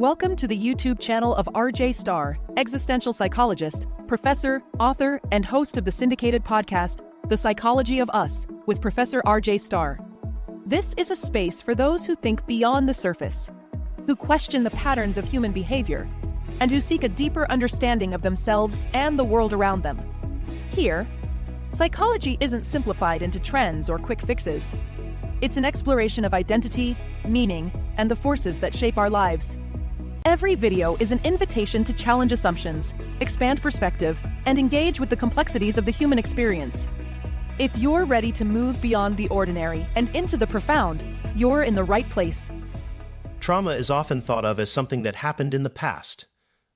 Welcome to the YouTube channel of R.J. Starr, existential psychologist, professor, author, and host of the syndicated podcast, The Psychology of Us, with Professor R.J. Starr. This is a space for those who think beyond the surface, who question the patterns of human behavior, and who seek a deeper understanding of themselves and the world around them. Here, psychology isn't simplified into trends or quick fixes. It's an exploration of identity, meaning, and the forces that shape our lives. Every video is an invitation to challenge assumptions, expand perspective, and engage with the complexities of the human experience. If you're ready to move beyond the ordinary and into the profound, you're in the right place. Trauma is often thought of as something that happened in the past,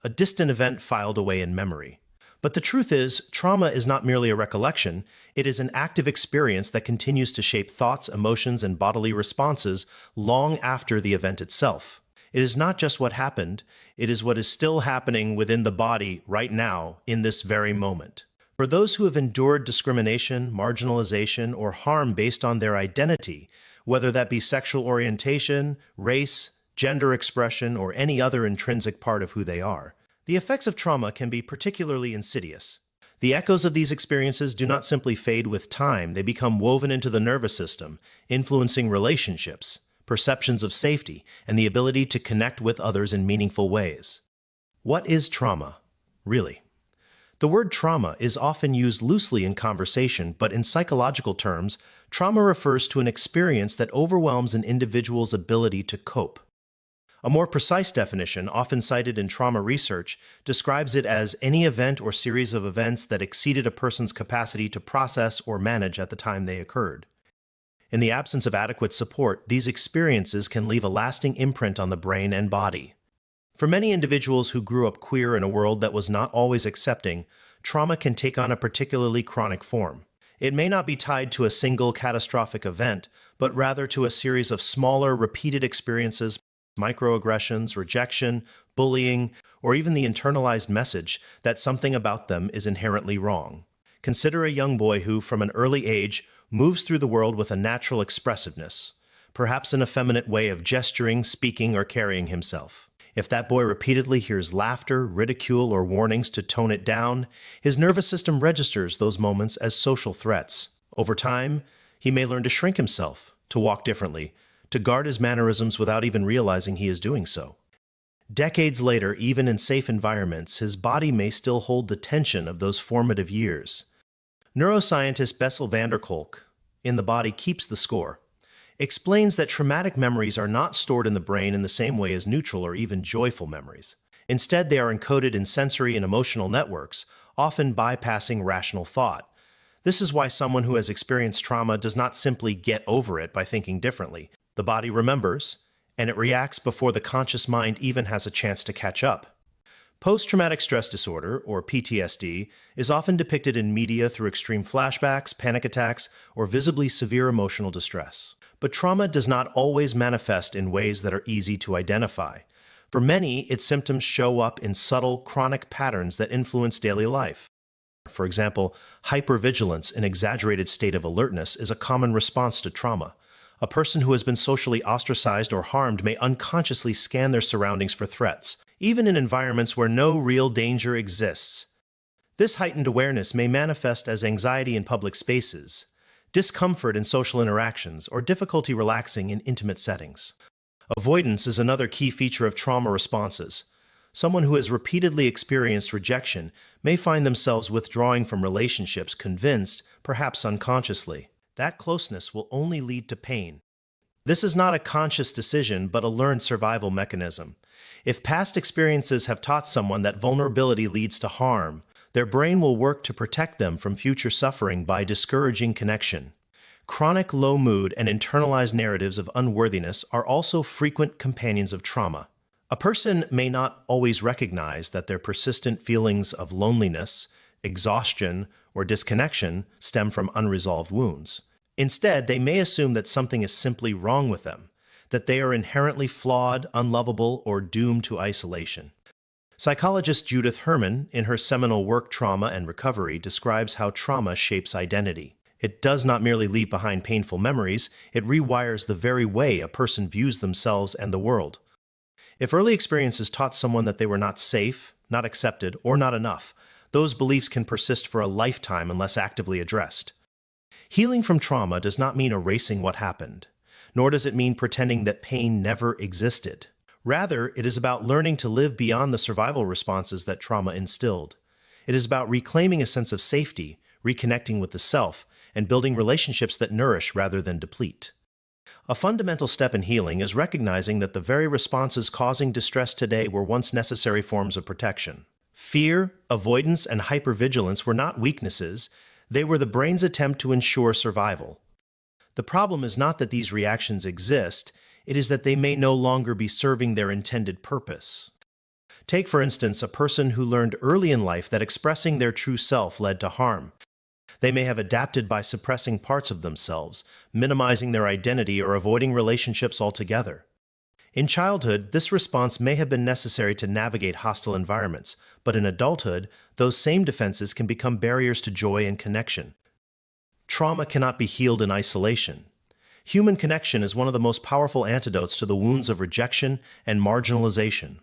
a distant event filed away in memory. But the truth is, trauma is not merely a recollection, it is an active experience that continues to shape thoughts, emotions, and bodily responses long after the event itself. It is not just what happened, it is what is still happening within the body right now, in this very moment. For those who have endured discrimination, marginalization, or harm based on their identity, whether that be sexual orientation, race, gender expression, or any other intrinsic part of who they are, the effects of trauma can be particularly insidious. The echoes of these experiences do not simply fade with time, they become woven into the nervous system, influencing relationships, perceptions of safety, and the ability to connect with others in meaningful ways. What is trauma, really? The word trauma is often used loosely in conversation, but in psychological terms, trauma refers to an experience that overwhelms an individual's ability to cope. A more precise definition, often cited in trauma research, describes it as any event or series of events that exceeded a person's capacity to process or manage at the time they occurred. In the absence of adequate support, these experiences can leave a lasting imprint on the brain and body. For many individuals who grew up queer in a world that was not always accepting, trauma can take on a particularly chronic form. It may not be tied to a single catastrophic event, but rather to a series of smaller, repeated experiences, microaggressions, rejection, bullying, or even the internalized message that something about them is inherently wrong. Consider a young boy who, from an early age, moves through the world with a natural expressiveness, perhaps an effeminate way of gesturing, speaking, or carrying himself. If that boy repeatedly hears laughter, ridicule, or warnings to tone it down, his nervous system registers those moments as social threats. Over time, he may learn to shrink himself, to walk differently, to guard his mannerisms without even realizing he is doing so. Decades later, even in safe environments, his body may still hold the tension of those formative years. Neuroscientist Bessel van der Kolk, in The Body Keeps the Score, explains that traumatic memories are not stored in the brain in the same way as neutral or even joyful memories. Instead, they are encoded in sensory and emotional networks, often bypassing rational thought. This is why someone who has experienced trauma does not simply get over it by thinking differently. The body remembers, and it reacts before the conscious mind even has a chance to catch up. Post-traumatic stress disorder, or PTSD, is often depicted in media through extreme flashbacks, panic attacks, or visibly severe emotional distress. But trauma does not always manifest in ways that are easy to identify. For many, its symptoms show up in subtle, chronic patterns that influence daily life. For example, hypervigilance, an exaggerated state of alertness, is a common response to trauma. A person who has been socially ostracized or harmed may unconsciously scan their surroundings for threats, even in environments where no real danger exists. This heightened awareness may manifest as anxiety in public spaces, discomfort in social interactions, or difficulty relaxing in intimate settings. Avoidance is another key feature of trauma responses. Someone who has repeatedly experienced rejection may find themselves withdrawing from relationships, convinced, perhaps unconsciously, that closeness will only lead to pain. This is not a conscious decision, but a learned survival mechanism. If past experiences have taught someone that vulnerability leads to harm, their brain will work to protect them from future suffering by discouraging connection. Chronic low mood and internalized narratives of unworthiness are also frequent companions of trauma. A person may not always recognize that their persistent feelings of loneliness, exhaustion, or disconnection stem from unresolved wounds. Instead, they may assume that something is simply wrong with them, that they are inherently flawed, unlovable, or doomed to isolation. Psychologist Judith Herman, in her seminal work Trauma and Recovery, describes how trauma shapes identity. It does not merely leave behind painful memories, it rewires the very way a person views themselves and the world. If early experiences taught someone that they were not safe, not accepted, or not enough, those beliefs can persist for a lifetime unless actively addressed. Healing from trauma does not mean erasing what happened, nor does it mean pretending that pain never existed. Rather, it is about learning to live beyond the survival responses that trauma instilled. It is about reclaiming a sense of safety, reconnecting with the self, and building relationships that nourish rather than deplete. A fundamental step in healing is recognizing that the very responses causing distress today were once necessary forms of protection. Fear, avoidance, and hypervigilance were not weaknesses, they were the brain's attempt to ensure survival. The problem is not that these reactions exist, it is that they may no longer be serving their intended purpose. Take, for instance, a person who learned early in life that expressing their true self led to harm. They may have adapted by suppressing parts of themselves, minimizing their identity, or avoiding relationships altogether. In childhood, this response may have been necessary to navigate hostile environments, but in adulthood, those same defenses can become barriers to joy and connection. Trauma cannot be healed in isolation. Human connection is one of the most powerful antidotes to the wounds of rejection and marginalization.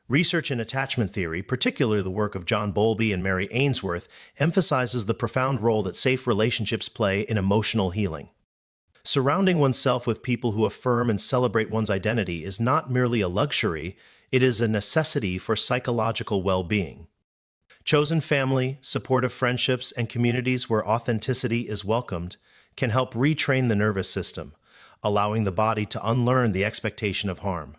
Research in attachment theory, particularly the work of John Bowlby and Mary Ainsworth, emphasizes the profound role that safe relationships play in emotional healing. Surrounding oneself with people who affirm and celebrate one's identity is not merely a luxury, it is a necessity for psychological well-being. Chosen family, supportive friendships, and communities where authenticity is welcomed can help retrain the nervous system, allowing the body to unlearn the expectation of harm.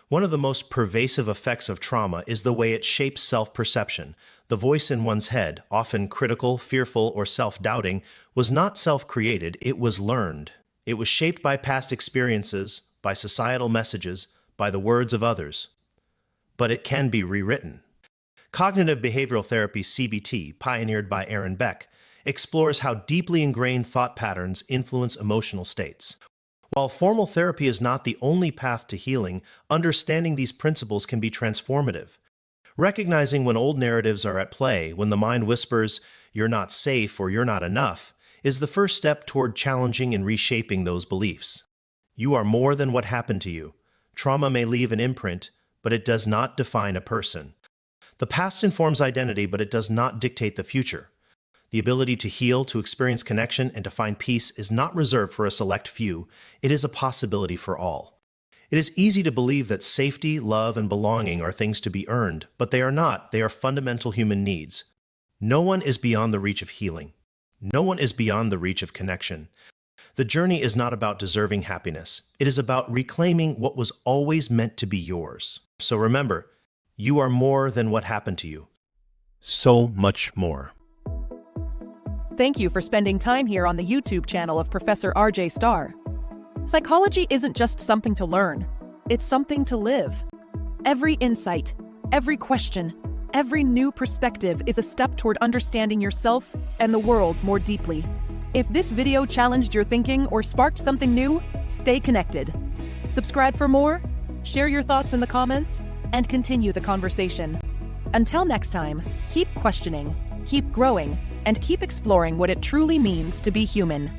One of the most pervasive effects of trauma is the way it shapes self-perception. The voice in one's head, often critical, fearful, or self-doubting, was not self-created, it was learned. It was shaped by past experiences, by societal messages, by the words of others. But it can be rewritten. Cognitive behavioral therapy, CBT, pioneered by Aaron Beck, explores how deeply ingrained thought patterns influence emotional states. While formal therapy is not the only path to healing, understanding these principles can be transformative. Recognizing when old narratives are at play, when the mind whispers, "You're not safe" or "You're not enough," is the first step toward challenging and reshaping those beliefs. You are more than what happened to you. Trauma may leave an imprint, but it does not define a person. The past informs identity, but it does not dictate the future. The ability to heal, to experience connection, and to find peace is not reserved for a select few. It is a possibility for all. It is easy to believe that safety, love, and belonging are things to be earned, but they are not. They are fundamental human needs. No one is beyond the reach of healing. No one is beyond the reach of connection. The journey is not about deserving happiness. It is about reclaiming what was always meant to be yours. So remember, you are more than what happened to you. So much more. Thank you for spending time here on the YouTube channel of Professor RJ Starr. Psychology isn't just something to learn, it's something to live. Every insight, every question, every new perspective is a step toward understanding yourself and the world more deeply. If this video challenged your thinking or sparked something new, stay connected. Subscribe for more, share your thoughts in the comments, and continue the conversation. Until next time, keep questioning, keep growing, and keep exploring what it truly means to be human.